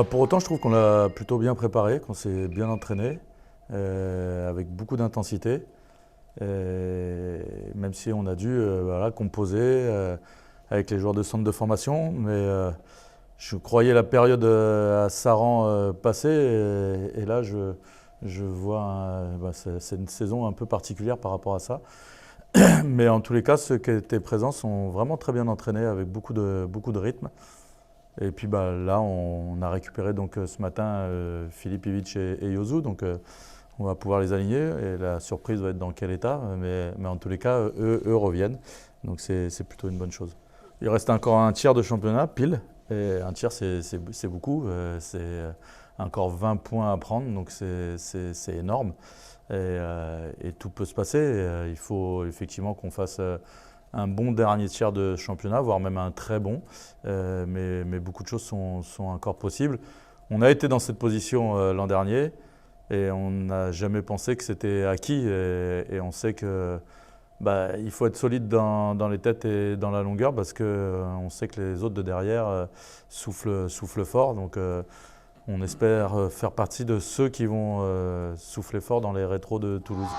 Pour autant, je trouve qu'on l'a plutôt bien préparé, qu'on s'est bien entraîné, avec beaucoup d'intensité. Même si on a dû voilà, composer avec les joueurs de centre de formation. Mais je croyais la période à Saran passer. Et là, je vois, c'est une saison un peu particulière par rapport à ça. Mais en tous les cas, ceux qui étaient présents sont vraiment très bien entraînés avec beaucoup de rythme. Et puis là, on a récupéré donc ce matin Filip Ivic et Yozu, donc on va pouvoir les aligner. Et la surprise va être dans quel état, mais en tous les cas, eux reviennent, donc c'est plutôt une bonne chose. Il reste encore un tiers de championnat, pile, et un tiers c'est beaucoup, c'est encore 20 points à prendre, donc c'est énorme. Et tout peut se passer. Il faut effectivement qu'on fasse un bon dernier tiers de championnat, voire même un très bon. Mais beaucoup de choses sont encore possibles. On a été dans cette position l'an dernier et on n'a jamais pensé que c'était acquis. Et on sait que il faut être solide dans les têtes et dans la longueur parce qu'on sait que les autres de derrière soufflent fort. Donc on espère faire partie de ceux qui vont souffler fort dans les rétros de Toulouse.